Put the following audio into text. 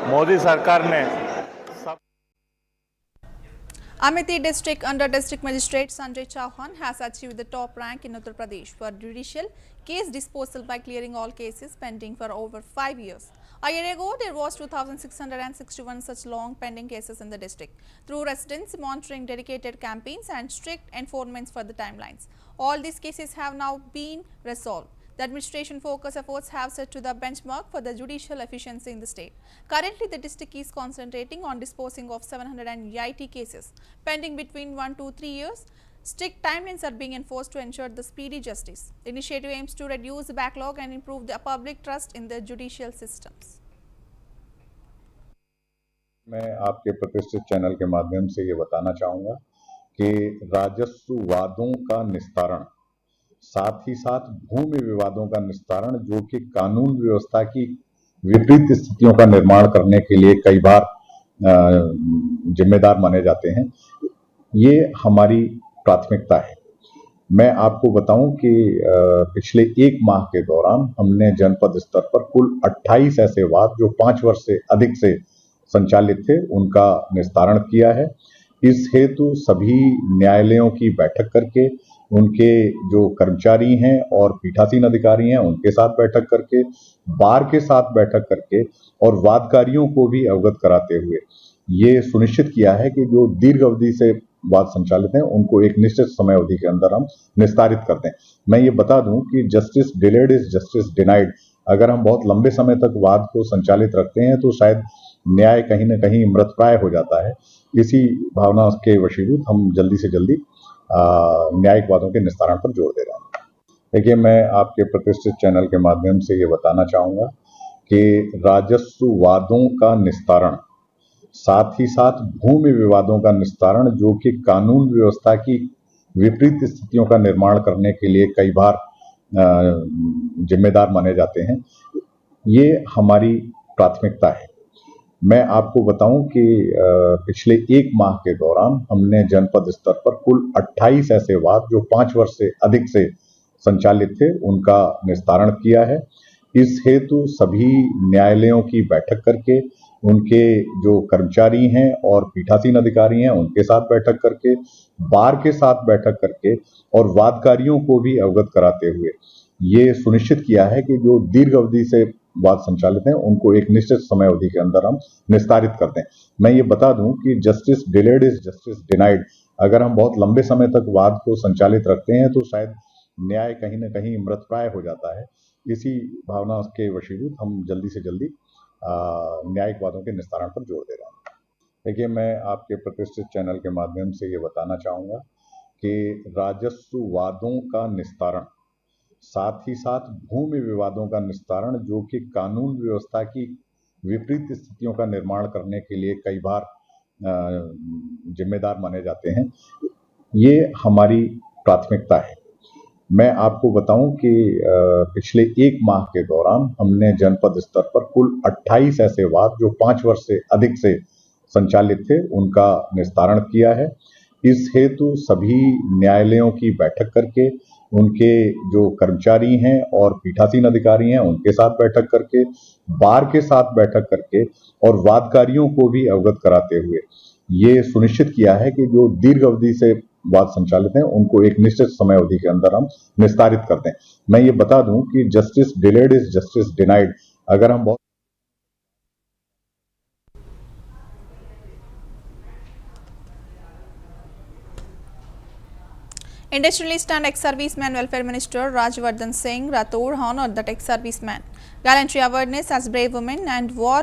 मोदी सरकार ने सब Amethi district under district magistrate Sanjay Chauhan has achieved the top rank in Uttar Pradesh for judicial case disposal by clearing all cases pending for over 5 years. A year ago, there was 2,661 such long pending cases in the district. Through residents monitoring dedicated campaigns and strict enforcement for the timelines, all these cases have now been resolved. The administration focus efforts have set to the benchmark for the judicial efficiency in the state. Currently, the district is concentrating on disposing of 780 cases pending between 1 to 3 years. Strict timelines are being enforced to ensure the speedy justice. The initiative aims to reduce the backlog and improve the public trust in the judicial systems. मैं आपके प्रतिष्ठित channel के माध्यम से ये बताना चाहूँगा कि राजस्व वादों का निस्तारण, साथ ही साथ भूमि विवादों का निस्तारण, जो कि कानून व्यवस्था की विपरीत स्थितियों का निर्माण करने के लिए कई बार जिम्मेदार माने जाते हैं, ये हमारी प्राथमिकता है। मैं आपको बताऊं कि पिछले 1 माह के दौरान हमने जनपद स्तर पर कुल 28 ऐसे वाद जो 5 वर्ष से अधिक से संचालित थे, उनका निस्तारण किया है। इस हेतु सभी न्यायालयों की बैठक करके, उनके जो कर्मचारी हैं और पीठासीन अधिकारी हैं उनके साथ बैठक करके, बार के साथ बैठक करके और वादकारियों को भी अवगत कराते हुए ये सुनिश्चित किया है कि जो दीर्घ अवधि से वाद संचालित हैं उनको एक निश्चित समय अवधि के अंदर हम निस्तारित करते हैं। मैं ये बता दूं कि justice delayed is justice denied. अगर हम बहुत लंबे समय तक वाद को संचालित रखते हैं तो शायद न्याय कहीं न कहीं मृतप्राय हो जाता है। इसी भावना के वशीभूत हम जल्दी से जल्दी न्यायिक वादों के निस्तारण पर जोर दे रहे हैं। देखिए, मैं आपके प्रतिष्ठित चैनल के माध्यम से ये बताना चाहूँगा कि राजस्व वादों का निस्तारण, साथ ही साथ भूमि विवादों का निस्तारण, जो कि कानून व्यवस्था की विपरीत स्थितियों का निर्माण करने के लिए कई बार जिम्मेदार माने जाते हैं, ये हमारी प्राथमिकता है। मैं आपको बताऊं कि पिछले 1 माह के दौरान हमने जनपद स्तर पर कुल 28 ऐसे वाद जो 5 वर्ष से अधिक से संचालित थे, उनका निस्तारण किया है। इस हेतु सभी न्यायालयों की बैठक करके, उनके जो कर्मचारी हैं और पीठासीन अधिकारी हैं उनके साथ बैठक करके, बार के साथ बैठक करके और वादकारियों को भी अवगत कराते हुए ये सुनिश्चित किया है कि जो दीर्घ अवधि से वाद संचालित हैं उनको एक निश्चित समय अवधि के अंदर हम निस्तारित करते हैं। मैं ये बता दूं कि justice delayed is justice denied. अगर हम बहुत लंबे समय तक वाद को संचालित रखते हैं तो शायद न्याय कहीं न कहीं मृतप्राय हो जाता है। इसी भावना के वशीभूत हम जल्दी से जल्दी न्यायिक वादों के निस्तारण पर जोर दे रहे हैं। देखिए, मैं आपके प्रतिष्ठित चैनल के माध्यम से ये बताना चाहूँगा कि राजस्व वादों का निस्तारण, साथ ही साथ भूमि विवादों का निस्तारण, जो कि कानून व्यवस्था की विपरीत स्थितियों का निर्माण करने के लिए कई बार जिम्मेदार माने जाते हैं, ये हमारी प्राथमिकता है। मैं आपको बताऊं कि पिछले 1 माह के दौरान हमने जनपद स्तर पर कुल 28 ऐसे वाद जो 5 वर्ष से अधिक से संचालित थे, उनका निस्तारण किया है। इस हेतु सभी न्यायालयों की बैठक करके, उनके जो कर्मचारी हैं और पीठासीन अधिकारी हैं उनके साथ बैठक करके, बार के साथ बैठक करके और वादकारियों को भी अवगत कराते हुए ये सुनिश्चित किया है कि जो दीर्घ अवधि से वाद संचालित हैं उनको एक निश्चित समय अवधि के अंदर हम निस्तारित करते हैं। मैं ये बता दूं कि justice delayed is justice denied. अगर हम बहुत Industrialist and ex-serviceman Welfare Minister Rajvardhan Singh Rathore honored the ex-serviceman. Gallantry awareness as brave women and war